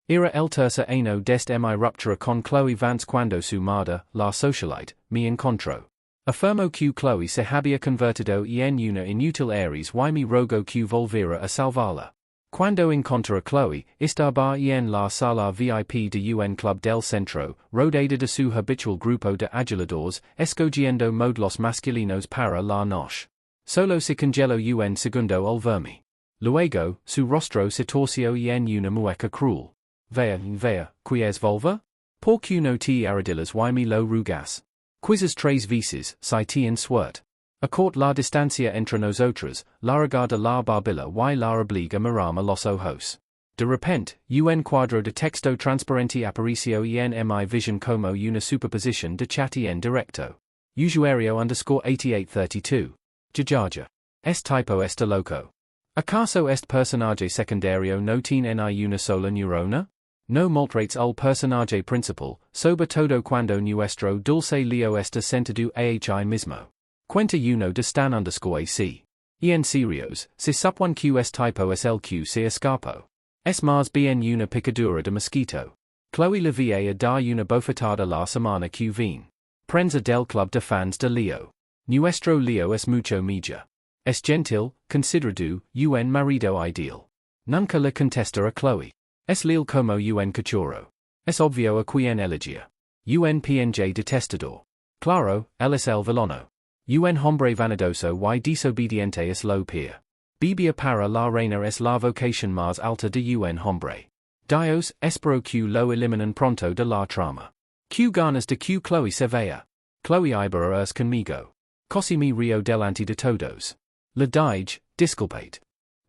Era el tercer año desde mi ruptura con Chloe Vance cuando su madre, la socialite, me encontró. Afirmo que Chloe se había convertido en una inútil Aries y me rogó que volviera a salvarla. Cuando encontré a Chloe, estaba en la sala VIP de un club del centro, rodeada de su habitual grupo de aduladores, escogiendo modelos masculinos para la noche. Solo se congeló un segundo al verme. Luego, su rostro se torció en una mueca cruel. Vea, ¿quieres volver? ¿Por qué no te arreglas y me lo rugas? Quizás tres veces, si te en suerte. Acort la distancia entre nosotros, larga de la barbilla y la obliga mirarme los ojos. De repente, un cuadro de texto transparente apareció en mi vision como una superposición de chat en directo. Usuario_8832. Jajaja. Este tipo está loco. ¿Acaso este personaje secundario no tiene ni una sola neurona? No maltrates al personaje principal, sobre todo cuando nuestro dulce Leo está sentado ahí mismo. Cuenta uno de stan_ac. En serios, se supone que este tipo es el que se escapó. Es más bien una picadura de mosquito. Chloe le va a dar una bofetada la semana que viene. Prensa del club de fans de Leo. Nuestro Leo es mucho mejor. Es gentil, considerado, un marido ideal. Nunca le contesta a Chloe. Es leal como un cachorro. Es obvio a quien elegía. Un PNJ detestador. Claro, él es el villano. Un hombre vanidoso y desobediente es lo peor. Bibia para la reina es la vocación más alta de un hombre. Dios, espero que lo eliminen pronto de la trama. Que ganas de que Chloe se vea. Chloe Ibarra es conmigo. Casi me río delante de todos. Le dije, disculpate.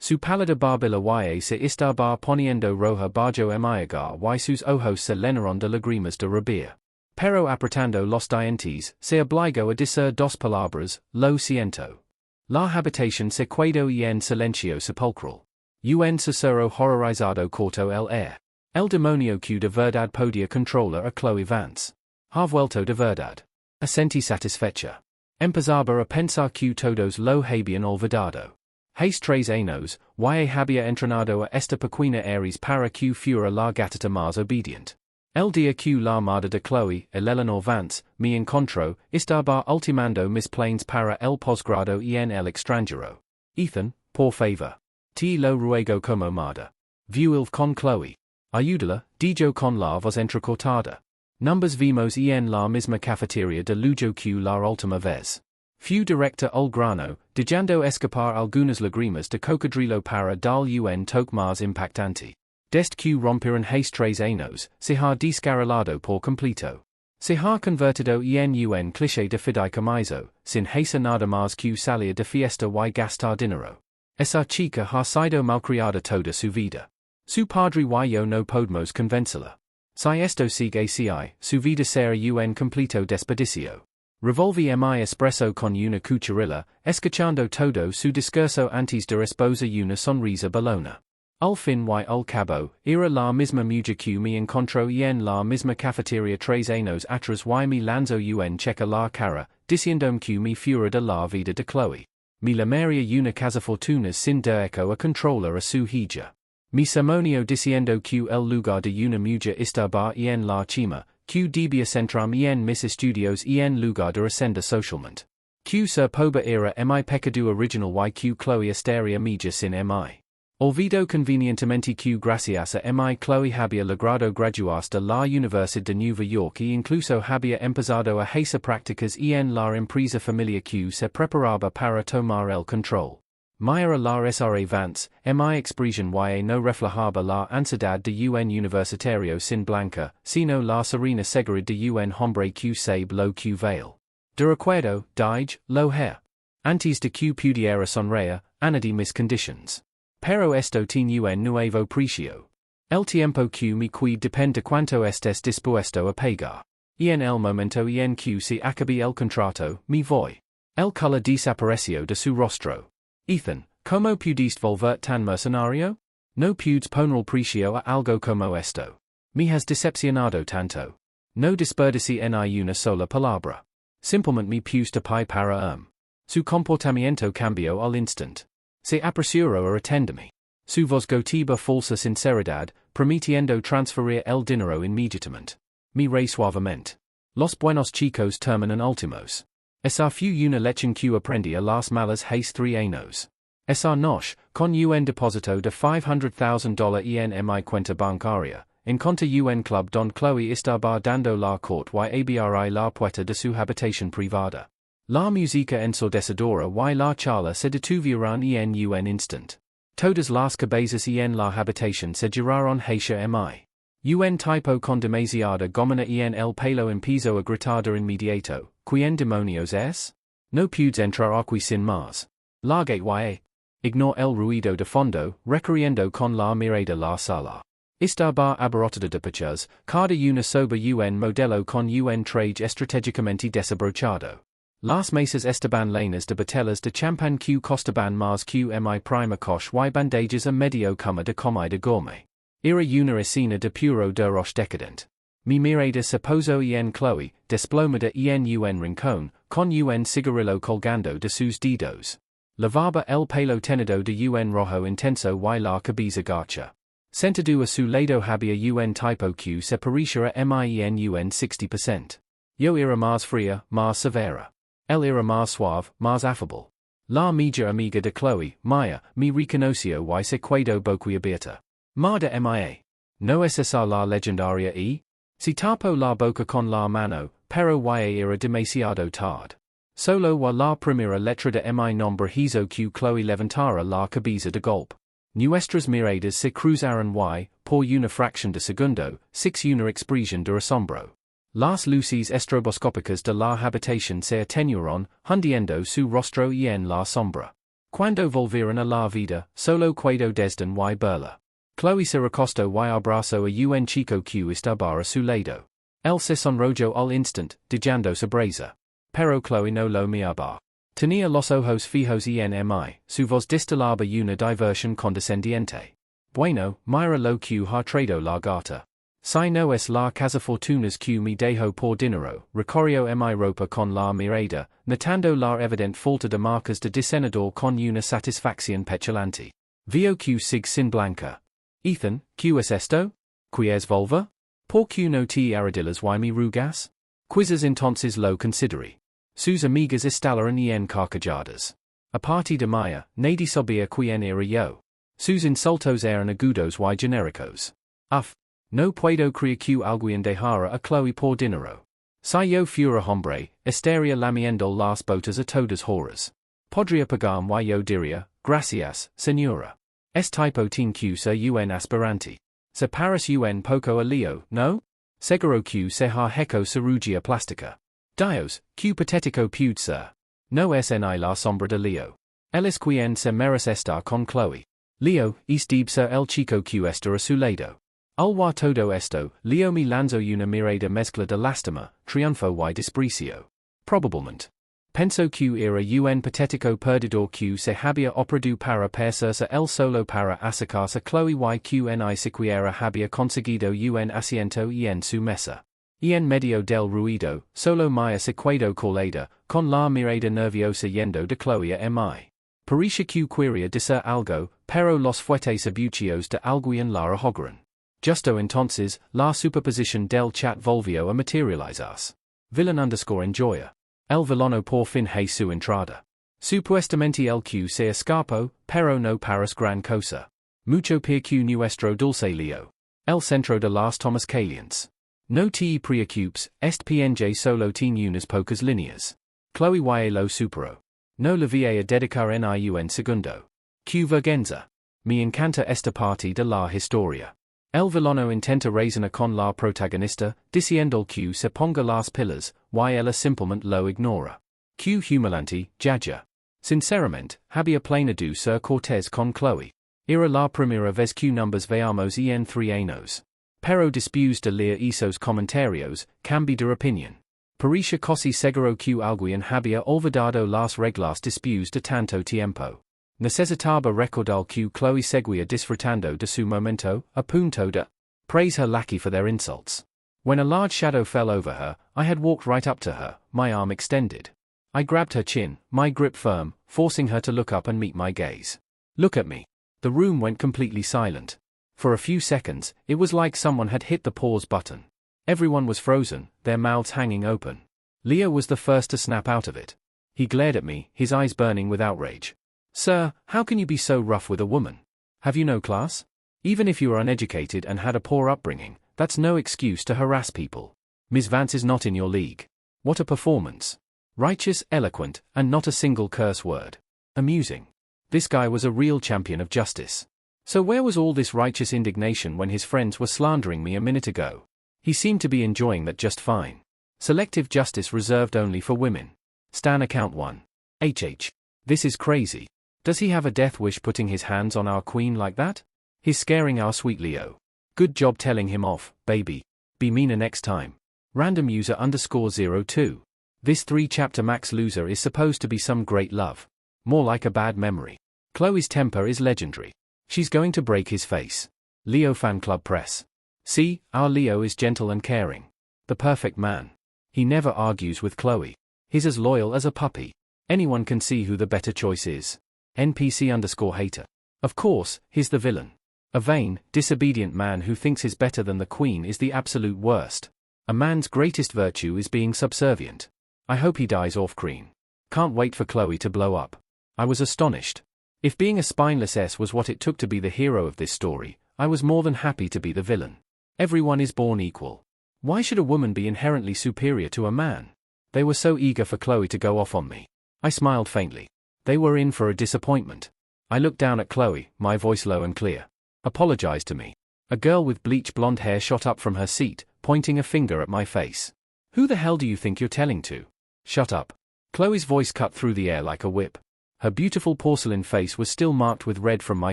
Su pálida barbilla y se estaba poniendo roja bajo mi agar y sus ojos se llenaron de lágrimas de rabia. Pero apretando los dientes, se obligó a decir dos palabras, lo siento. La habitación se quedó en silencio sepulcral. Un susurro horrorizado cortó el air. El demonio que de verdad podía controlar a Chloe Vance. Ha vuelto de verdad. Asentí satisfecha. Empezaba a pensar que todos lo habían olvidado. Hace 3 años, había entrenado a esta pequeña Aries para que fuera la gatita más obediente. El día que la madre de Chloe, Eleanor Vance, me encontró, estaba ultimando mis planes para el posgrado en el extranjero. Ethan, por favor. Te lo ruego como madre. Vuelve con Chloe. Ayúdala, dijo con la voz entrecortada. Numbers vimos en la misma cafetería de lujo que la última vez. Fue directa al grano, dejando escapar algunas lágrimas de cocodrilo para dar un toque más impactante. Desde que rompieron hace 3 años, se ha descarrilado por completo. Se ha convertido en un cliché de fideicomiso, sin hacer nada más que salir de fiesta y gastar dinero. Esa chica ha sido malcriada toda su vida. Su padre y yo no podemos convencerla. Si esto sigue así, su vida será un completo desperdicio. Revolví mi espresso con una cucharilla, escuchando todo su discurso antes de esposa una sonrisa balona. Al fin y al cabo, era la misma mujer que me encontró en la misma cafetería 3 años atrás y me lanzó un cheque la cara, diciéndome que me fuera de la vida de Chloe. Me llamaría una casa fortunas sin derecho a controlar a su hija. Me sermonio diciendo que el lugar de una mujer estaba en la cima, que debía centrarme en mis estudios en lugar de ascender socialmente. Que ser pobre era mi pecado original y que Chloe estaría mejor sin mi. Olvido convenientemente que gracias a mi Chloe había logrado graduarse de la Universidad de Nueva York e incluso había empezado a hacer prácticas en la empresa familiar que se preparaba para tomar el control. Mira la SRA Vance, mi expresión y no reflejaba la ansiedad de un universitario sin blanca, sino la serena seguridad de un hombre que sabe lo que vale. De recuerdo, dije, lo her. Antes de que pudiera sonreír, añadí mis conditions. Pero esto tiene un nuevo precio. El tiempo que me queda depende cuánto estés dispuesto a pagar. En el momento en que se acabe el contrato, me voy. El color desapareció de su rostro. Ethan, ¿cómo pudiste volver tan mercenario? No pudes poner precio a algo como esto. Me has decepcionado tanto. No desperdici ni una sola palabra. Simplemente me puse pie para Su comportamiento cambió al instante. Se apresuró a atenderme. Su vos gotiba falsa sinceridad, prometiendo transferir el dinero inmediatamente. Mi rey suavemente. Los buenos chicos terminan últimos. Esa fue una lección que aprendí a las malas hace 3 años. Esa noche, con un depósito de $500,000 en mi cuenta bancaria, encontré un club don Chloe estaba dando la corte y abri la puerta de su habitación privada. La música ensordecedora y la charla se detuvieron en un instant. Todas las cabezas en la habitación se giraron hacia mi. Un tipo con demasiada gomina en el pelo empezó a gritar de inmediato, ¿Quién demonios es? No puedes entrar aquí sin más. Largate y ignore el ruido de fondo, recorriendo con la mirada la sala. Estaba abarrotada de pechas, cada una sobre un modelo con un traje estratégicamente desabrochado. Las mesas estaban llenas de botellas de champán que costaban más que mi prima coche y bandejas a medio coma de comida gourmet. Era una escena de puro de roche decadent. Mi mirada se posó en Chloe, desplomada en un rincón, con un cigarrillo colgando de sus dedos. Lavaba el pelo tenido de un rojo intenso y la cabeza gacha. Sentado a su lado había un tipo que se parecía a mi en un 60%. Yo era más fría, más severa. Él era más suave, más affable. La mejor amiga de Chloe, Maya, me reconoció y se quedó boquiabierta. Mada mia. No es esa la legendaria e? Si tapó la boca con la mano, pero ya era demasiado tarde. Solo wa la primera letra de mi nombre hizo que Chloe levantara la cabeza de golpe. Nuestras miradas se cruzaron y, por una fracción de segundo, six una expresión de asombro. Las luces estroboscópicas de la habitación se atenuaron, hundiendo su rostro en la sombra. Cuando volvieron a la vida, solo quedó desdén y burla. Chloe se recostó y abrazó a un chico que estaba a su lado. Él se sonrojó al instant, dejando su brisa. Pero Chloe no lo miraba. Tenía los ojos fijos en mi, su voz distilaba una diversión condescendiente. Bueno, mira lo que ha traído la gata. Si no es la cazafortunas que me dejó por dinero, recorrió mi ropa con la mirada, notando la evidente falta de marcas de diseñador con una satisfacción petulante. Vio que sig sin blanca. Ethan, ¿qué es esto? ¿Qué es vulva? ¿Por qué no te arreglas y me rugas? Quizás entonces lo consideré. Sus amigas estallaron en carcajadas. A partir de Maya, nadie sabía quién era yo. Sus insultos eran agudos y genéricos. Uf. No puedo creer que alguien dejara a Chloe por dinero. Si yo fuera hombre, estaría lamiendo las botas a todas horas. Podría pagarme y yo diría, gracias, señora. Es tipo tin que se un aspirante. Se paras un poco a Leo, no? Seguro que se ha hecho cirugía plástica. Dios, que patético puede ser. No es en la sombra de Leo. Él es quien se merece estar con Chloe. Leo, debe ser el chico que está a su lado. Al todo esto, Leo me lanzó una mirada mezcla de lástima, triunfo y desprecio. Probablemente. Pensó que era un patético perdedor que se había operado para perderse el solo para acercarse a Chloe y que ni siquiera había conseguido un asiento en su mesa. En medio del ruido, solo Maya se quedó colada, con la mirada nerviosa yendo de Chloe a mi. Parecía que quería decir algo, pero los fuertes abucheos de alguien la ahogaron. Justo entonces, la superposición del chat volvió a materializarse. Villain_enjoya. El villano por fin hay su entrada. Supuestamente el que se escapó, pero no paras gran cosa. Mucho peor que nuestro dulce Leo. El centro de las tomas calientes. No te preocupes, este PNG solo tiene unas pocas líneas. Chloe y lo superó. No le voy a dedicar ni un segundo. Que vergüenza. Me encanta esta parte de la historia. El villano intenta razonar con la protagonista, diciendo que se ponga las pilas, y ella simplemente lo ignora. Que humilante, jaja. Sinceramente, había planeado ser cortés con Chloe. Era la primera vez que nos veamos en 3 años. Pero después de leer esos comentarios, cambié de opinión. Parecía casi seguro que alguien había olvidado las reglas después de tanto tiempo. Necesitaba recordar que Chloe seguía disfrutando de su momento, a punto de praise her lackey for their insults. When a large shadow fell over her, I had walked right up to her, my arm extended. I grabbed her chin, my grip firm, forcing her to look up and meet my gaze. Look at me. The room went completely silent. For a few seconds, it was like someone had hit the pause button. Everyone was frozen, their mouths hanging open. Leo was the first to snap out of it. He glared at me, his eyes burning with outrage. "Sir, how can you be so rough with a woman? Have you no class? Even if you are uneducated and had a poor upbringing, that's no excuse to harass people. Miss Vance is not in your league." What a performance. Righteous, eloquent, and not a single curse word. Amusing. This guy was a real champion of justice. So where was all this righteous indignation when his friends were slandering me a minute ago? He seemed to be enjoying that just fine. Selective justice reserved only for women. Stan account 1. HH. This is crazy. Does he have a death wish putting his hands on our queen like that? He's scaring our sweet Leo. Good job telling him off, baby. Be meaner next time. Random user _02. This 3-chapter max loser is supposed to be some great love. More like a bad memory. Chloe's temper is legendary. She's going to break his face. Leo Fan Club Press. See, our Leo is gentle and caring. The perfect man. He never argues with Chloe. He's as loyal as a puppy. Anyone can see who the better choice is. NPC_hater. Of course, he's the villain. A vain, disobedient man who thinks he's better than the queen is the absolute worst. A man's greatest virtue is being subservient. I hope he dies off-screen. Can't wait for Chloe to blow up. I was astonished. If being a spineless S was what it took to be the hero of this story, I was more than happy to be the villain. Everyone is born equal. Why should a woman be inherently superior to a man? They were so eager for Chloe to go off on me. I smiled faintly. They were in for a disappointment. I looked down at Chloe, my voice low and clear. "Apologize to me." A girl with bleach blonde hair shot up from her seat, pointing a finger at my face. "Who the hell do you think you're telling to?" "Shut up." Chloe's voice cut through the air like a whip. Her beautiful porcelain face was still marked with red from my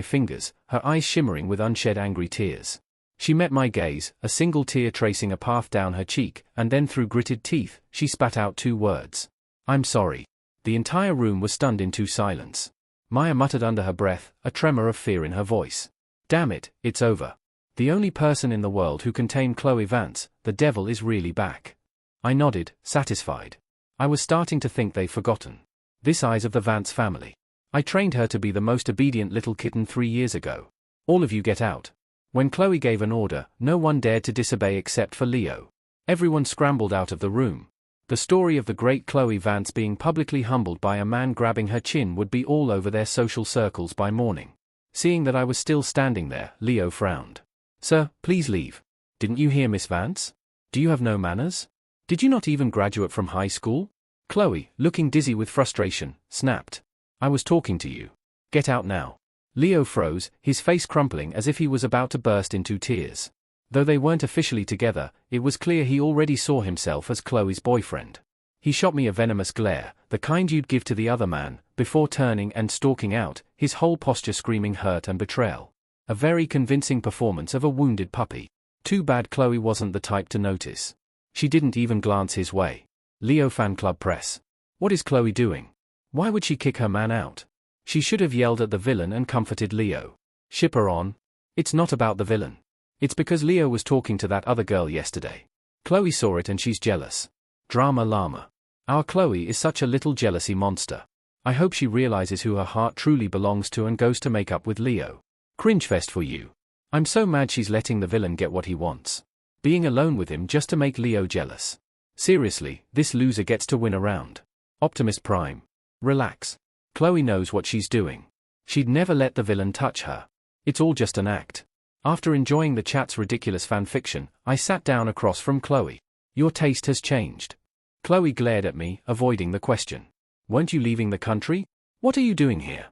fingers, her eyes shimmering with unshed angry tears. She met my gaze, a single tear tracing a path down her cheek, and then through gritted teeth, she spat out 2 words. "I'm sorry." The entire room was stunned into silence. Maya muttered under her breath, a tremor of fear in her voice. "Damn it, it's over. The only person in the world who can tame Chloe Vance, the devil is really back." I nodded, satisfied. I was starting to think they'd forgotten. This eyes of the Vance family. I trained her to be the most obedient little kitten 3 years ago. "All of you get out." When Chloe gave an order, no one dared to disobey except for Leo. Everyone scrambled out of the room. The story of the great Chloe Vance being publicly humbled by a man grabbing her chin would be all over their social circles by morning. Seeing that I was still standing there, Leo frowned. "Sir, please leave. Didn't you hear Miss Vance? Do you have no manners? Did you not even graduate from high school?" Chloe, looking dizzy with frustration, snapped. "I was talking to you. Get out now." Leo froze, his face crumpling as if he was about to burst into tears. Though they weren't officially together, it was clear he already saw himself as Chloe's boyfriend. He shot me a venomous glare, the kind you'd give to the other man, before turning and stalking out, his whole posture screaming hurt and betrayal. A very convincing performance of a wounded puppy. Too bad Chloe wasn't the type to notice. She didn't even glance his way. Leo Fan Club Press. What is Chloe doing? Why would she kick her man out? She should have yelled at the villain and comforted Leo. Ship her on. It's not about the villain. It's because Leo was talking to that other girl yesterday. Chloe saw it and she's jealous. Drama llama. Our Chloe is such a little jealousy monster. I hope she realizes who her heart truly belongs to and goes to make up with Leo. Cringefest for you. I'm so mad she's letting the villain get what he wants. Being alone with him just to make Leo jealous. Seriously, this loser gets to win a round. Optimus Prime. Relax. Chloe knows what she's doing. She'd never let the villain touch her. It's all just an act. After enjoying the chat's ridiculous fanfiction, I sat down across from Chloe. Your taste has changed. Chloe glared at me, avoiding the question. Weren't you leaving the country? What are you doing here?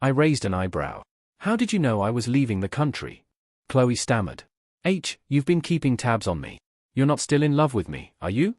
I raised an eyebrow. How did you know I was leaving the country? Chloe stammered. You've been keeping tabs on me. You're not still in love with me, are you?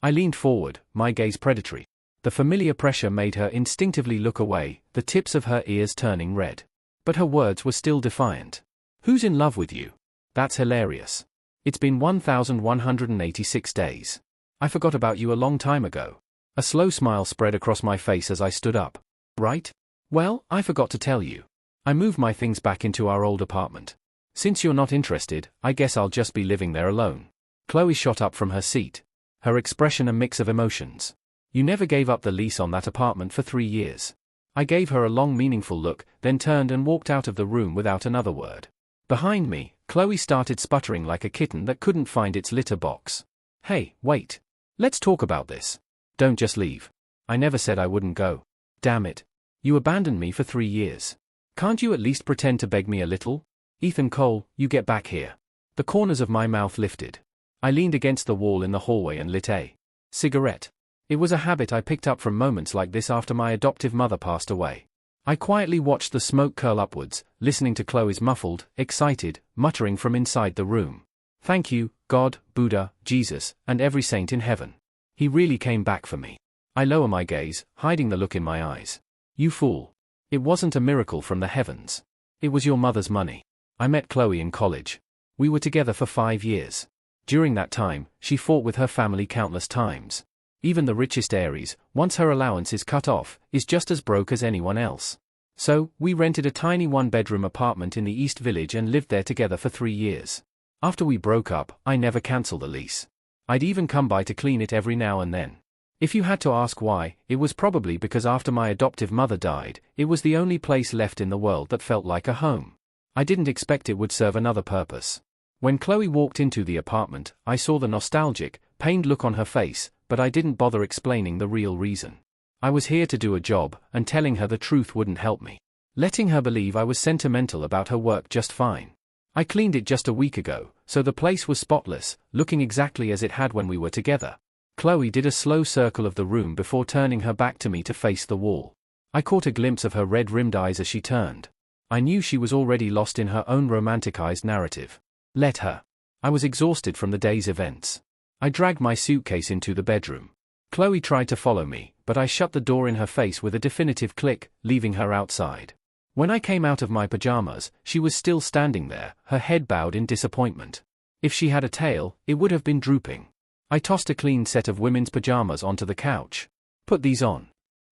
I leaned forward, my gaze predatory. The familiar pressure made her instinctively look away, the tips of her ears turning red. But her words were still defiant. Who's in love with you? That's hilarious. It's been 1,186 days. I forgot about you a long time ago. A slow smile spread across my face as I stood up. Right? Well, I forgot to tell you. I moved my things back into our old apartment. Since you're not interested, I guess I'll just be living there alone. Chloe shot up from her seat. Her expression a mix of emotions. You never gave up the lease on that apartment for 3 years. I gave her a long meaningful look, then turned and walked out of the room without another word. Behind me, Chloe started sputtering like a kitten that couldn't find its litter box. Hey, wait. Let's talk about this. Don't just leave. I never said I wouldn't go. Damn it. You abandoned me for 3 years. Can't you at least pretend to beg me a little? Ethan Cole, you get back here. The corners of my mouth lifted. I leaned against the wall in the hallway and lit a cigarette. It was a habit I picked up from moments like this after my adoptive mother passed away. I quietly watched the smoke curl upwards, listening to Chloe's muffled, excited, muttering from inside the room. Thank you, God, Buddha, Jesus, and every saint in heaven. He really came back for me. I lower my gaze, hiding the look in my eyes. You fool. It wasn't a miracle from the heavens. It was your mother's money. I met Chloe in college. We were together for 5 years. During that time, she fought with her family countless times. Even the richest Aries, once her allowance is cut off, is just as broke as anyone else. So, we rented a tiny one-bedroom apartment in the East Village and lived there together for 3 years. After we broke up, I never cancelled the lease. I'd even come by to clean it every now and then. If you had to ask why, it was probably because after my adoptive mother died, it was the only place left in the world that felt like a home. I didn't expect it would serve another purpose. When Chloe walked into the apartment, I saw the nostalgic, pained look on her face, but I didn't bother explaining the real reason. I was here to do a job, and telling her the truth wouldn't help me. Letting her believe I was sentimental about her work just fine. I cleaned it just a week ago, so the place was spotless, looking exactly as it had when we were together. Chloe did a slow circle of the room before turning her back to me to face the wall. I caught a glimpse of her red-rimmed eyes as she turned. I knew she was already lost in her own romanticized narrative. Let her. I was exhausted from the day's events. I dragged my suitcase into the bedroom. Chloe tried to follow me, but I shut the door in her face with a definitive click, leaving her outside. When I came out of my pajamas, she was still standing there, her head bowed in disappointment. If she had a tail, it would have been drooping. I tossed a clean set of women's pajamas onto the couch. Put these on.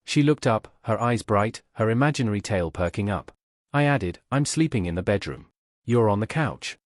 She looked up, her eyes bright, her imaginary tail perking up. I added, I'm sleeping in the bedroom. You're on the couch.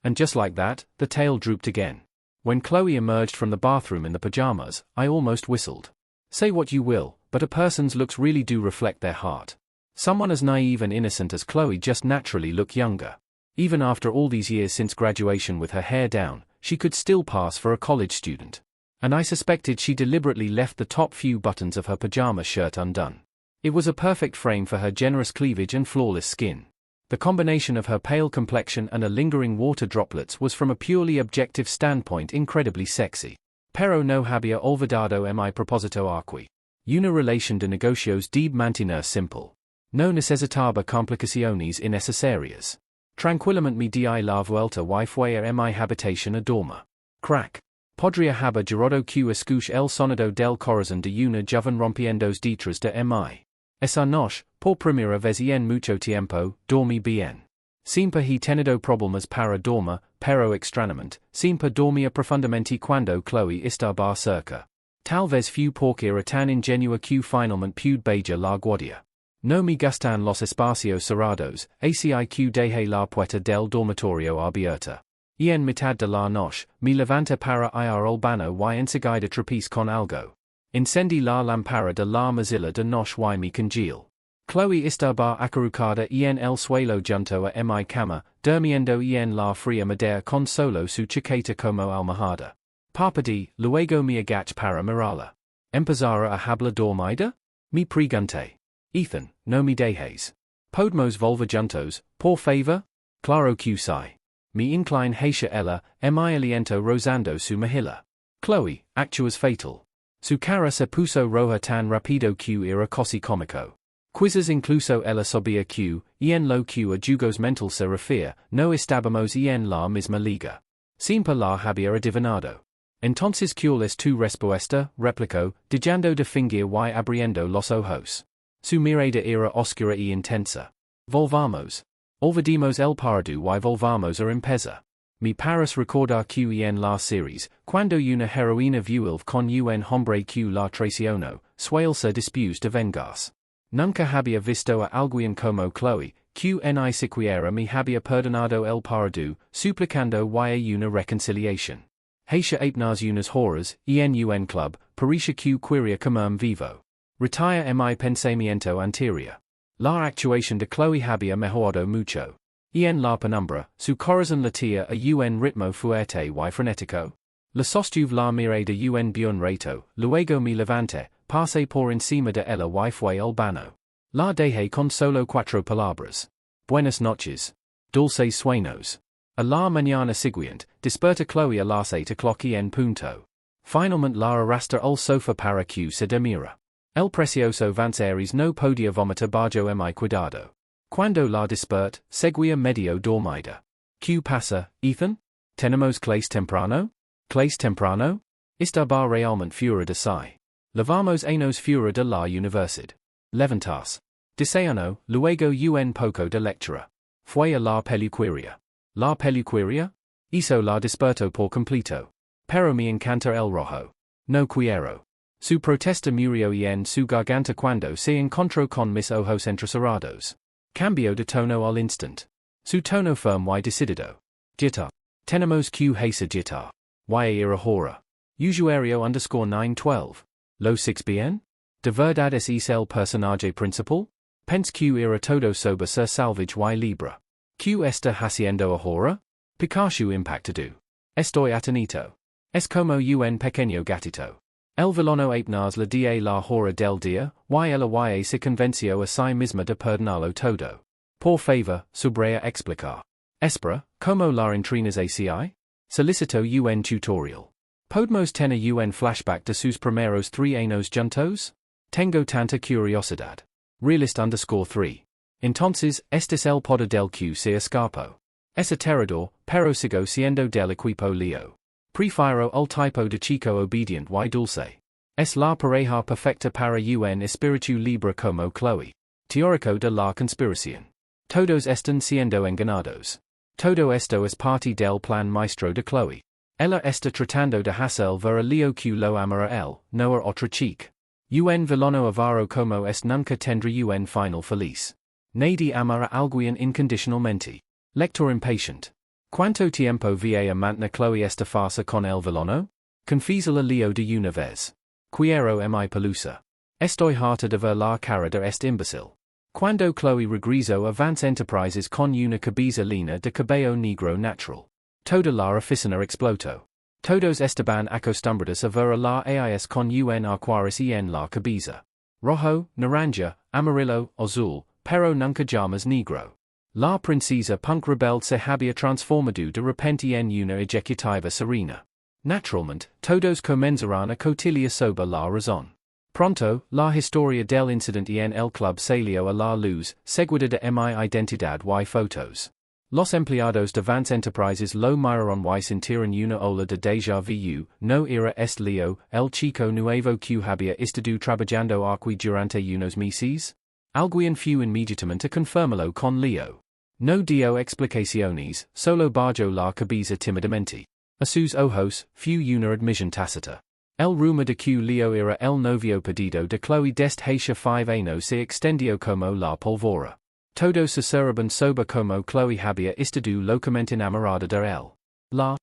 And just like that, the tail drooped again. When Chloe emerged from the bathroom in the pajamas, I almost whistled. Say what you will, but a person's looks really do reflect their heart. Someone as naive and innocent as Chloe just naturally look younger. Even after all these years since graduation with her hair down, she could still pass for a college student. And I suspected she deliberately left the top few buttons of her pajama shirt undone. It was a perfect frame for her generous cleavage and flawless skin. The combination of her pale complexion and a lingering water droplets was from a purely objective standpoint incredibly sexy. Pero no había olvidado mi propósito aquí. Una relación de negocios de mantener simple. No necesitaba complicaciones innecesarias. Tranquilamente di la vuelta y fue a mi habitación a dormir. Crack. Podría haber gerado que escuche el sonido del corazón de una joven rompiendos detrás de mi. Esa noche, por primera vez en mucho tiempo, dormí bien. Siempre he tenido problemas para dormir, pero extrañamente, siempre dormía profundamente cuando Chloe estaba cerca. Tal vez fue porque era tan ingenua que finalmente pude bella la guardia. No me gustan los espacios cerrados, así que dejé la puerta del dormitorio abierta. Y en mitad de la noche, me levanté para ir al baño y enseguida tropecé con algo. Encendí la lámpara de la mesilla de noche y me congeal. Chloe estaba acurrucada en el suelo junto a mi cama, durmiendo en la fría madera con solo su chaqueta como almohada. Parpadeé, luego me agaché para mirarla. ¿Empezara a hablar dormida? Me pregunté. Ethan, no me dejes. Podemos volver juntos, por favor? Claro que sí. Me incline hacia ella, mi aliento rozando su mejilla. Chloe, actúas fatal. Su cara se puso roja tan rápido que era casi cómico. Quizás incluso ella sabía que, en lo que a jugos mental se refiere, no estábamos en la misma liga. Siempre la había adivinado. Entonces ¿cuál es tu respuesta? Replicó, dejando de fingir y abriendo los ojos. Su mirada era oscura y intensa. Volvamos. Olvidemos el pardo y volvamos a empezar. Me parece recordar que en la series, cuando una heroína vuelve con un hombre que la traicionó, suele ser después de vengarse. Nunca había visto a alguien como Chloe, que ni siquiera me había perdonado el pardo, suplicando y una reconciliación. Hacia apenas unas horas, en un club, parecía que quería comerme vivo. Retire mi pensamiento anterior. La actuación de Chloe había mejorado mucho. En la penumbra, su corazón latía a un ritmo fuerte y frenético. La sostuve la mirada un buen rato, luego me levanté, pasé por encima de ella y fue al baño. La dejé con solo 4 palabras. Buenas noches. Dulces sueños. A la mañana siguiente, desperta Chloe a las 8 o'clock en punto. Finalmente la arrastra al sofá para que se demira. El precioso Vanceres no podía vomitar bajo mi cuidado. Cuando la despert, seguía medio dormida. ¿Qué pasa, Ethan? ¿Tenemos clase temprano? ¿Clase temprano? Estaba realmente fuera de sí. Levamos a nos fuera de la universidad. Levantas. Desayuno, luego un poco de lectura. Fue a la peluquería. ¿La peluquería? Hizo la despertó por completo. Pero me encanta el rojo. No quiero. Su protesta murió en su garganta cuando se encontró con mis ojos entrecerrados. Cambio de tono al instant. Su tono firme y decidido. Jitta. Tenemos que hacer jitta. Y era hora. Usuario_912. Lo 6 bien? ¿De verdad es el personaje principal? Pense que era todo sobre ser salvage y libre. ¿Qué está haciendo ahora? Pikachu impactado. Estoy atenito. Es como un pequeño gatito. El villano apenas le di la hora del día, y ella se convenció a sí misma de perdonarlo todo. Por favor, sobre explicar. Espera, ¿cómo la entrenas ACI? Solicito un tutorial. ¿Podemos tener un flashback de sus primeros 3 años juntos? Tengo tanta curiosidad. Realist_3. Entonces, este es el poder del que se escapó. Es aterrador, pero sigo siendo del equipo Leo. Prefiero el tipo de chico obediente y dulce. Es la pareja perfecta para un espíritu libre como Chloe. Teórico de la conspiración. Todos están siendo engañados. Todo esto es parte del plan maestro de Chloe. Ella está tratando de hacer ver a Leo que lo amará él, no a otra chica. Un villano avaro como es nunca tendrá un final feliz. Nadie amará a alguien incondicionalmente. Lector impatient. ¿Cuánto tiempo va a mantener Chloe esta farsa con el villano? Confísala Leo de una vez. Quiero mi pelusa. Estoy harta de ver la cara de este imbécil. Cuando Chloe regresó a Vance Enterprises con una cabeza lina de cabello negro natural. Toda la oficina explotó. Todos estaban acostumbrados a ver a la AIS con un acuaris en la cabeza. Rojo, naranja, amarillo, azul, pero nunca llamas negro. La princesa punk rebelde se había transformado de repente en una ejecutiva serena. Naturalmente, todos comenzarán a cotillar sobre la razón. Pronto, la historia del incidente en el club salió a la luz, seguida de mi identidad y fotos. Los empleados de Vance Enterprises lo miraron y sintieron una ola de déjà vu, no era este Leo, el chico nuevo que había estado trabajando aquí durante unos meses? Alguien fue inmediatamente a confirmarlo con Leo. No dio explicaciones, solo bajó la cabeza tímidamente. A sus ojos, fue una admisión tácita. El rumor de que Leo era el novio perdido de Chloe desde hace 5 años se extendió como la pólvora. Todos se cerraban sobre como Chloe había estado locamente enamorada de él. La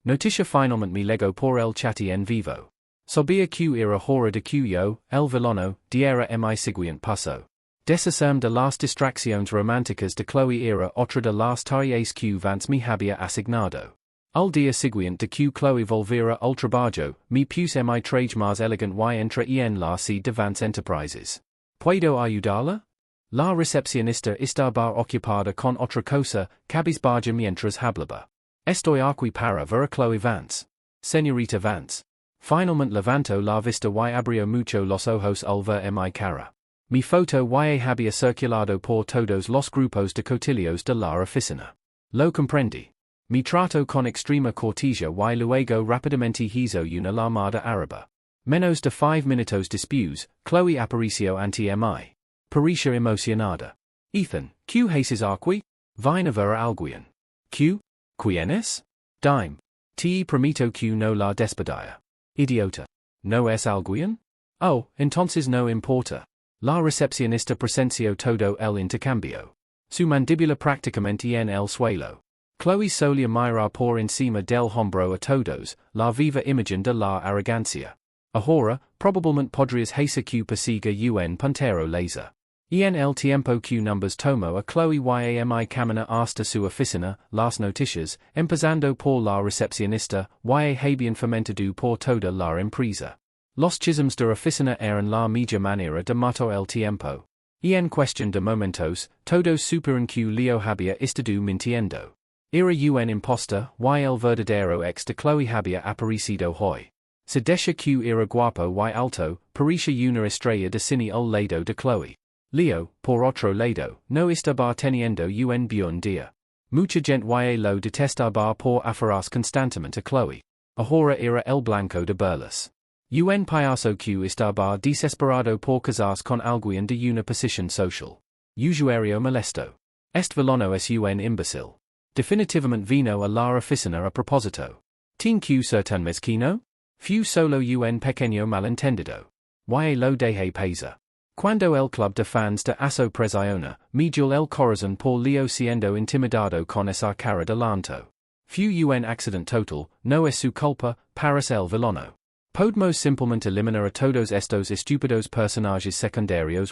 noticia finalmente me llegó por el chat en vivo. Sabía que era hora de que yo, el villano, diera mi siguiente paso. Deshacerme de las distracciones románticas de Chloe era otra de las tareas que Vance me había asignado. Al día siguiente de que Chloe volviera al trabajo, me puse mi traje más elegant y entré en la sede de Vance Enterprises. ¿Puedo ayudarla? La recepcionista estaba ocupada con otra cosa, cabizbaja mientras hablaba. Estoy aquí para ver a Chloe Vance. Señorita Vance. Finalmente levantó la vista y abrió mucho los ojos al ver mi cara. Mi foto y había circulado por todos los grupos de cotillos de la oficina. Lo comprendí. Me trato con extrema cortesía y luego rápidamente hizo una llamada árabe. Menos de 5 minutos después, Chloe apareció ante mí. Parecía emocionada. Ethan, ¿qué haces aquí? Vine a ver a alguien. ¿Qué? ¿Quién es? Dime. Te prometo que no la despediré. Idiota. ¿No es alguien? Oh, entonces no importa. La recepcionista presenció todo el intercambio. Su mandíbula prácticamente en el suelo. Chloe solía mirar por encima del hombro a todos, la viva imagen de la arrogancia. Ahora, probablemente podrías hacer que persiga un puntero laser. En el tiempo que numbers tomo a Chloe yami camina hasta su oficina, las noticias, empezando por la recepcionista, habian fomentado por toda la empresa. Los chismes de oficina eran la mejor manera de matar el tiempo. En cuestión de momentos, todos superan que Leo había estado mintiendo. Era un imposter, el verdadero ex de Chloe había aparecido hoy. Se decía que era guapo y alto, parecía una estrella de cine al lado de Chloe. Leo, por otro lado, no estaba teniendo un buen día. Mucha gente lo detestaba por aferrarse constantemente a Chloe. Ahora era el blanco de burlas. Un payaso que estaba desesperado por casarse con alguien de una posición social. Usuario molesto. Este villano es un imbécil. Definitivamente vino a la oficina a propósito. ¿Tin que ser tan mezquino? Fu solo un pequeño malentendido. Lo dejé pasar. Cuando el club de fans de Aso presiona, mejor el corazón por Leo siendo intimidado con esa cara delante. Fu un accident total, no es su culpa, paras el villano. Podemos simplemente eliminar a todos estos estúpidos personajes secundarios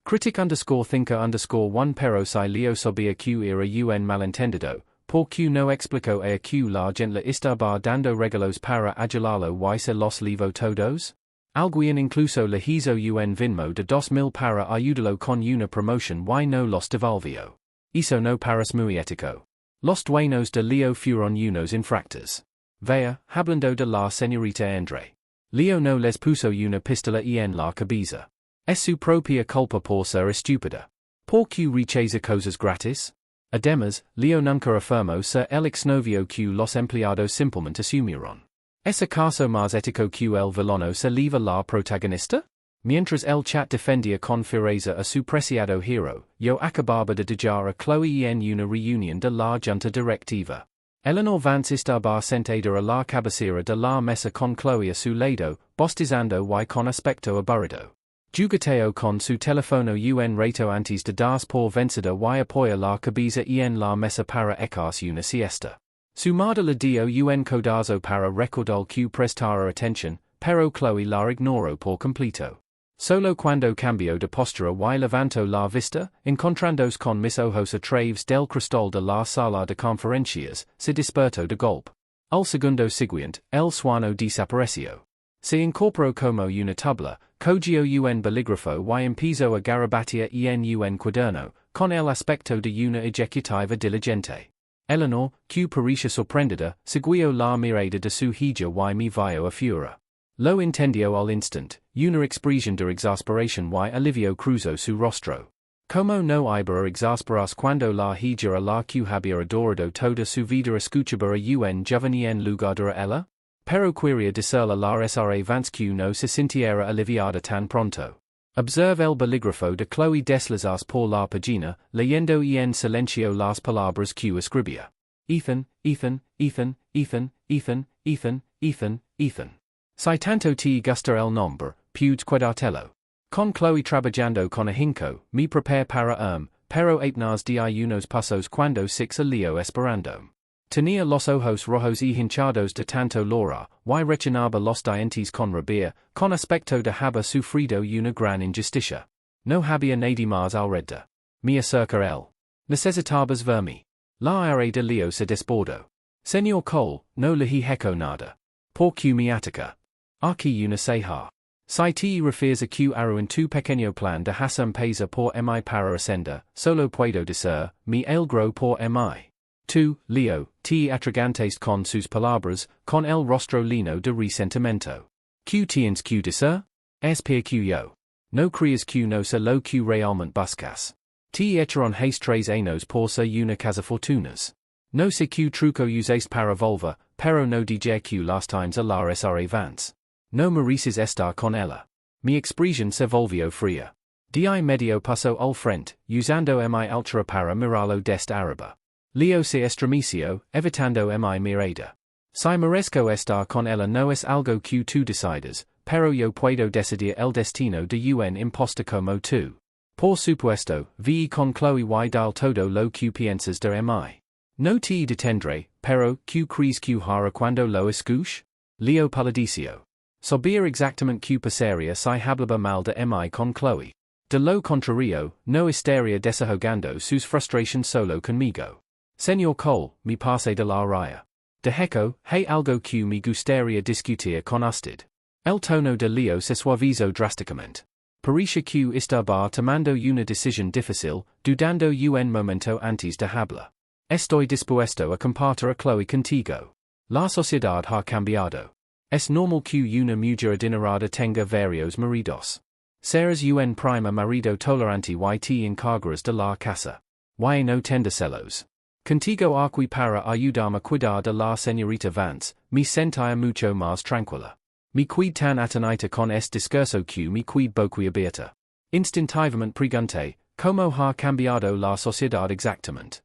Critic_thinker_1 pero si Leo sabía que era un malentendido, por que no explicó a que la gente le estaba dando regalos para ayudarlo y se los levo todos? Alguien incluso le hizo un vinmo de 2000 para ayudarlo con una promotion y no los devolvió. Eso no parece muy ético. Los dueños de Leo fueron unos infractores. Vea, hablando de la señorita Andre. Leo no les puso una pistola en la cabeza. Es su propia culpa por ser estúpida. ¿Por qué rechaza cosas gratis? Además, Leo nunca afirmó ser el exnovio que los empleados simplemente asumieron. ¿Es acaso más ético que el villano se leva la protagonista? Mientras el chat defendía con fiereza a su preciado hero, yo acababa de dejar a Chloe en una reunión de la junta directiva. Eleanor Vance estaba sentada a la cabecera de la mesa con Chloe a su lado, bostezando y con aspecto aburrido. Jugueteo con su teléfono un rato antes de das por vencida y apoya la cabeza en la mesa para echarse una siesta. Su madre le dio un codazo para recordar que prestara atención, pero Chloe la ignoró por completo. Solo cuando cambió de postura y levantó la vista, encontrándose con mis ojos a través del cristal de la sala de conferencias, se despertó de golpe. Al segundo siguiente, el sueño desapareció. Se incorporó como una tabla, cogió un bolígrafo y empezó a garabatear en un cuaderno, con el aspecto de una ejecutiva diligente. Eleanor, que parecía sorprendida, siguió la mirada de su hija y me vio a fura. Lo entendió al instante, una expresión de exasperación y alivio cruzó su rostro. Como no iba a exasperarse cuando la hija a la que había adorado toda su vida escuchaba a un joven en lugar de ella? Pero quería decirle la sra Vance que no se sintiera aliviada tan pronto. Observe el bolígrafo de Chloe deslizarse por la página, leyendo en silencio las palabras que escribía. Ethan, Ethan, Ethan, Ethan, Ethan, Ethan, Ethan, Ethan. Si tanto te gusta el nombre, puedes quedártelo. Con Chloe trabajando con ahinco, me prepare para pero apenas de unos pasos cuando se Leo esperando. Tenía los ojos rojos y hinchados de tanto llorar, y rechinaba los dientes con rabia, con aspecto de haber sufrido una gran injusticia. No había nadie más alrededor. Me acerca él. Necesitabas verme. La ira de Leo se desbordó. Señor Cole, no le heco nada. Por que me ataca. Aquí una ceja. Si te refieres a que en tu pequeño plan de hacer pesa por mi para ascender, solo puedo decir, me alegro por mi. Tú, Leo, te atragantes con sus palabras, con el rostro lleno de resentimiento. ¿Qué tienes que decir? Es por que yo. No creas que no sé lo que realmente buscas. Te echaron hace 3 años por ser una casa fortunas. No sé qué truco usaste para volver, pero no dije que las times a la sra Vance. No mereces estar con ella. Mi expresión se volvió fría. Di medio paso al frente, usando mi altura para mirarlo desde arriba. Leo se estremeció, evitando mi mirada. Si merezco estar con ella no es algo que tú decidas, pero yo puedo decidir el destino de un imposter como tú. Por supuesto, vi con Chloe y dal todo lo que piensas de mi. No te detendré, pero, ¿qué crees que hará cuando lo escuche? Leo palideció. Sobia exactamente que pasaría si hablaba mal de mi con Chloe. De lo contrario, no estaría desahogando sus frustrations solo conmigo. Señor Cole, me pase de la raya. De hecho, hay algo que me gustaría discutir con usted. El tono de Leo se suavizó drásticamente. Parisha que estaba tomando una decisión difícil, dudando un momento antes de hablar. Estoy dispuesto a compartir a Chloe contigo. La sociedad ha cambiado. Es normal que una mujer adinerada tenga varios maridos. Serás un prima marido tolerante y te encargarás de la casa. Y no tenda celos. Contigo aquí para ayudarme a cuidar de la señorita Vance, me sentía mucho más tranquila. Me quid tan atenita con este discurso que me quid boqui abierta. Instintivamente pregunté, ¿cómo ha cambiado la sociedad exactamente?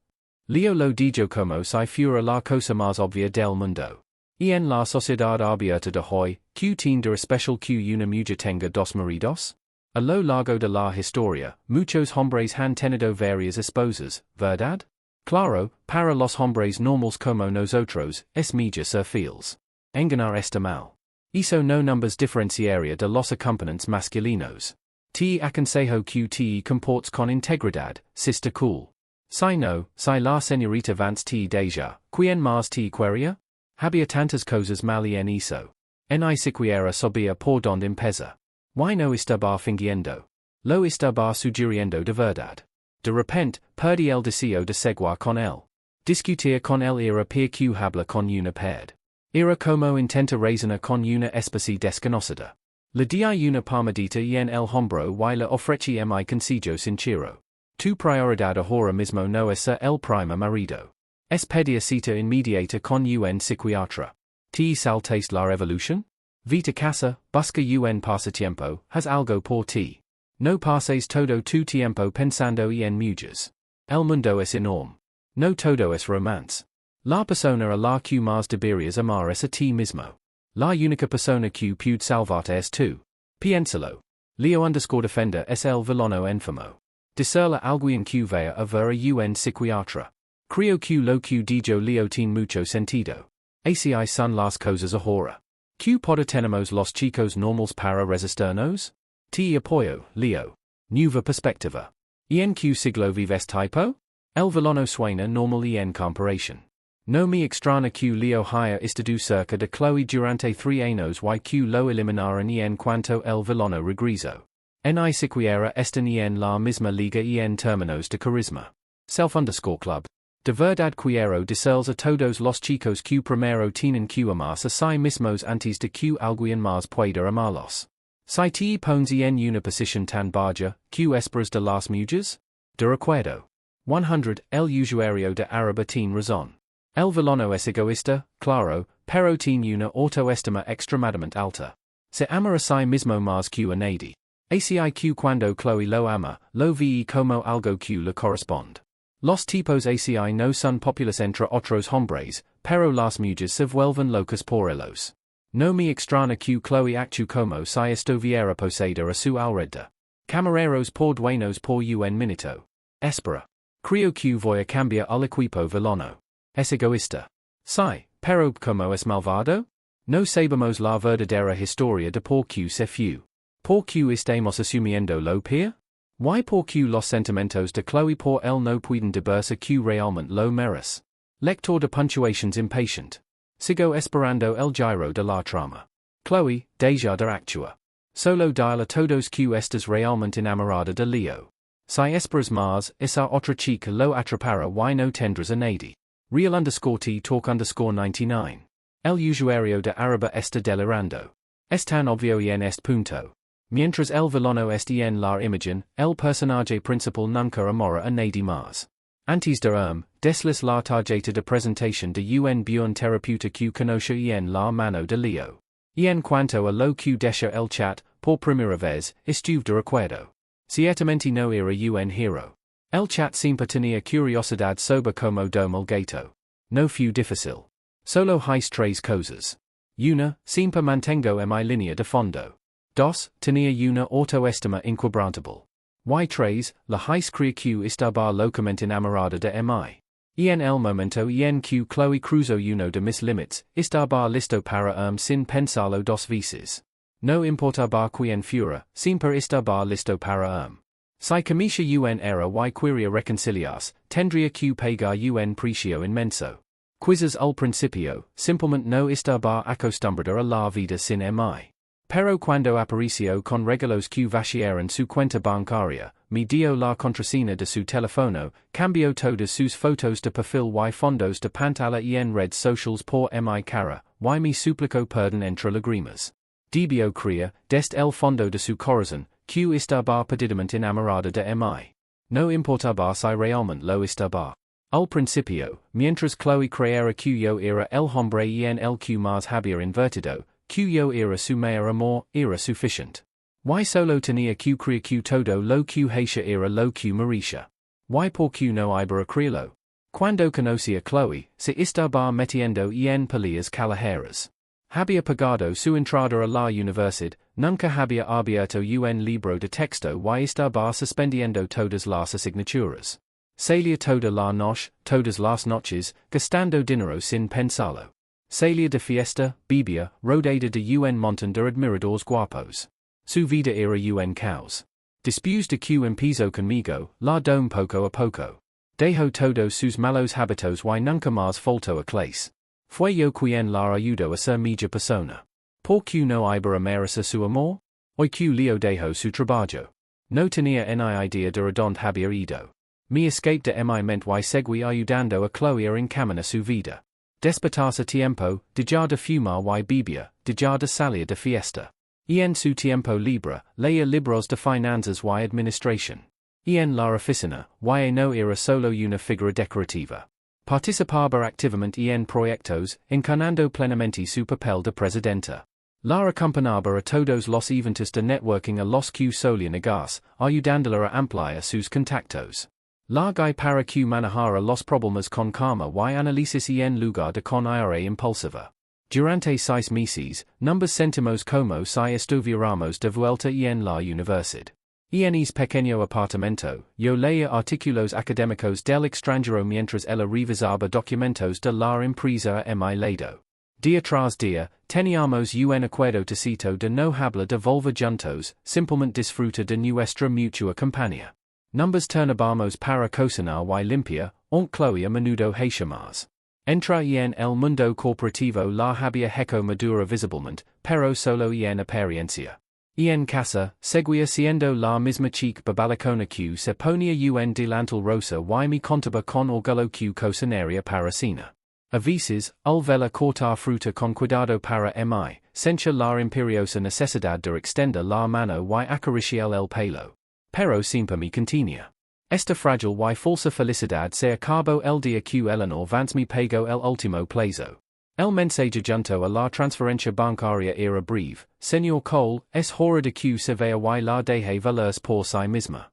Leo lo dijo como si fuera la cosa más obvia del mundo. En la sociedad abierta de hoy, ¿que tiene de especial que una mujer tenga dos maridos? A lo largo de la historia, muchos hombres han tenido varias esposas, ¿verdad? Claro, para los hombres normales como nosotros, es mejor ser fieles. Engañar está mal. Eso no numbers diferenciaria de los acompañantes masculinos. Te aconsejo que te comportes con integridad, sister cool. Si no, si la señorita Vance te deja, ¿quién más te quería? Había tantas cosas mal en eso. Ni siquiera sabía por donde empezar. Y no estaba fingiendo. Lo estaba sugiriendo de verdad. De repente, perdí el deseo de seguir con él. Discutir con él era peor que hablar con una pared. Era como intenta razonar con una especie desconocida. Le di una palmadita en el hombro y le ofrecí mi consejo sincero. Tu prioridad ahora mismo no es ser el primer marido. Es pedir cita inmediata con un psiquiatra. ¿Te saltaste la revolución? Vete a casa, busca un pasatiempo, haz algo por ti. No pases todo tu tiempo pensando en mujeres. El mundo es enorme. No todo es romance. La persona a la que más deberías amar es a ti mismo. La única persona que puede salvarte es tú. Piénsalo. Leo_defender es el villano enfermo. Decirle alguien que vaya a ver a un psiquiatra. Creo que lo que dijo Leo tiene mucho sentido. Así son las cosas ahora. ¿Qué poder tenemos los chicos normals para resistirnos? Te apoyo, Leo. Nueva perspectiva. ¿En qué siglo vives typo? El villano suena normal en comparación. No me extraña que Leo haya estado cerca de Chloe durante 3 años y que lo eliminaran en cuanto el villano regresó. Ni siquiera están en la misma liga en términos de carisma. Self_club. De verdad quiero decirles a todos los chicos que primero tienen que amarse a sí mismos antes de que alguien más pueda amarlos. Si te pones en una posición tan baja, ¿qué esperas de las mujeres? De recuerdo. 100. El usuario de Araba tiene razón. El villano es egoísta, claro, pero tiene una autoestima extremadamente alta. Se ama a sí mismo más que a nadie. Así que cuando Chloe lo ama, lo ve como algo que le corresponde. Los tipos así no son populares entre otros hombres, pero las mujeres se vuelven locas por ellos. No me extraña que Chloe actúe como si estuviera poseída a su alrededor. Camareros por dueños por un minuto. Espera. Creo que voy a cambiar al equipo villano. Es egoísta. Sí, pero como es malvado? No sabemos la verdadera historia de por qué se fue. ¿Por qué estamos asumiendo lo peor? ¿Y por qué los sentimientos de Chloe por él no pueden deberse que realmente lo merece? Lector de puntuations impatient. Sigo esperando el giro de la trama. Chloe, deja de actuar. Solo dile a todos que estás realmente enamorada de Leo. Si esperas más, esa otra chica lo atrapará y no tendrás a nadie. Real_T_talk_99. El usuario de Araba está delirando. Es tan obvio en este punto. Mientras el villano está en la imagen, el personaje principal nunca amora a nadie más. Antes de desliz la tarjeta de presentación de un buen terapeuta que conoce en la mano de Leo. Y en cuanto a lo que deja el chat, por primera vez, estuve de recuerdo. Ciertamente no era un hero. El chat siempre tenía curiosidad sobre como domo el gato. No fue difícil. Solo hay 3 cosas. 1. Siempre mantengo mi línea de fondo. 2. Tenía una autoestima inquebrantable. Y 3. La hais crea que estaba locamente enamorada de mi. Y en el momento en que Chloe cruzó uno de mis límites, estaba listo para sin pensarlo 2 veces. No importa quien fuera, siempre estar listo para Si comienza un era y quería reconciliarse, tendría que pagar un precio inmenso. Quizás al principio, simplemente no estaba acostumbrado a la vida sin mí. Pero cuando apareció con regalos que vaciaron su cuenta bancaria, me dio la contraseña de su teléfono, cambió todas sus fotos de perfil y fondos de pantalla en redes sociales por mi cara, y me suplicó perdón entre lágrimas. Debió creer, desde el fondo de su corazón, que estaba perdidamente enamorada de mí. No importaba si realmente lo estaba. Al principio, mientras Chloe creera que yo era el hombre en el que más había invertido, que yo era su mayor amor, era suficiente. Y solo tenía que creer que todo lo que hacía era lo que merecía. Y por que no iba a creerlo. Cuando conocí a Chloe, se estaba metiendo en peleas callejeras. Había pagado su entrada a la universidad, nunca había abierto un libro de texto y estaba suspendiendo todas las asignaturas. Salía toda la noche, todas las noches, gastando dinero sin pensarlo. Salía de fiesta, bebía, rodeada de un montón de admiradores guapos. Su vida era un caos. Después de que empezó conmigo, la dom poco a poco. Dejó todos sus malos hábitos y nunca más faltó a clase. Fue yo quien la ayudó a ser mejor persona. ¿Por qué no iba a merecer su amor? Hoy que Leo dejó su trabajo. No tenía ni idea de dónde había ido. Me escape de mi mente y seguí ayudando a Chloe a encaminar su vida. Despertarse tiempo, dejar de fumar y beber, dejar de salir de fiesta. En su tiempo libre, leía libros de finanzas y administración. En la oficina, y no era solo una figura decorativa. Participaba activamente en proyectos, encarnando plenamente su papel de presidenta. La acompañaba a todos los eventos de networking a los que solían negarse, ayudándola a ampliar sus contactos. La guy para que manejara los problemas con calma y análisis en lugar de con ira impulsiva. Durante 6 meses, nos sentimos como si estuviéramos de vuelta en la universidad. En ese pequeño apartamento, yo leía artículos académicos del extranjero mientras ella revisaba documentos de la empresa a mi lado. Día tras día, teníamos un acuerdo tácito de no hablar de volver juntos, simplemente disfrutar de nuestra mutua compañía. Nos turnábamos para cocinar y limpiar, aunque Chloe a menudo hacía más. Entra en el mundo corporativo la había hecho madura visiblemente, pero solo en apariencia. En casa, seguía siendo la misma chica babalacona que se ponía un delantal rosa y me contaba con orgullo que cocinaría para cena. A veces, al verla cortar fruta con cuidado para mí, sentía la imperiosa necesidad de extender la mano y acariciar el pelo. Pero siempre me contenía. Esta frágil y falsa felicidad se acabó el día que Eleanor Vance me pagó el último plazo. El mensaje junto a la transferencia bancaria era breve: Señor Cole, es hora de que se vea y la deje valerse por sí misma.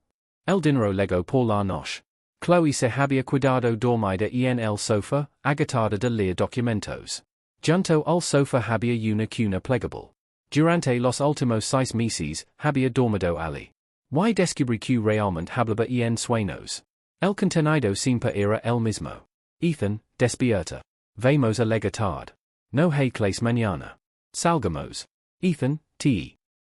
El dinero llegó por la noche. Chloe se había cuidado dormida en el sofá, agotada de leer documentos. Junto al sofá había una cuna plegable. Durante los últimos 6 meses, había dormido allí. Y descubrí que realmente hablaba en sueños. El contenido siempre era el mismo. Ethan, despierta. Vamos a legar tarde. No hay clase mañana. Salgamos. Ethan, te.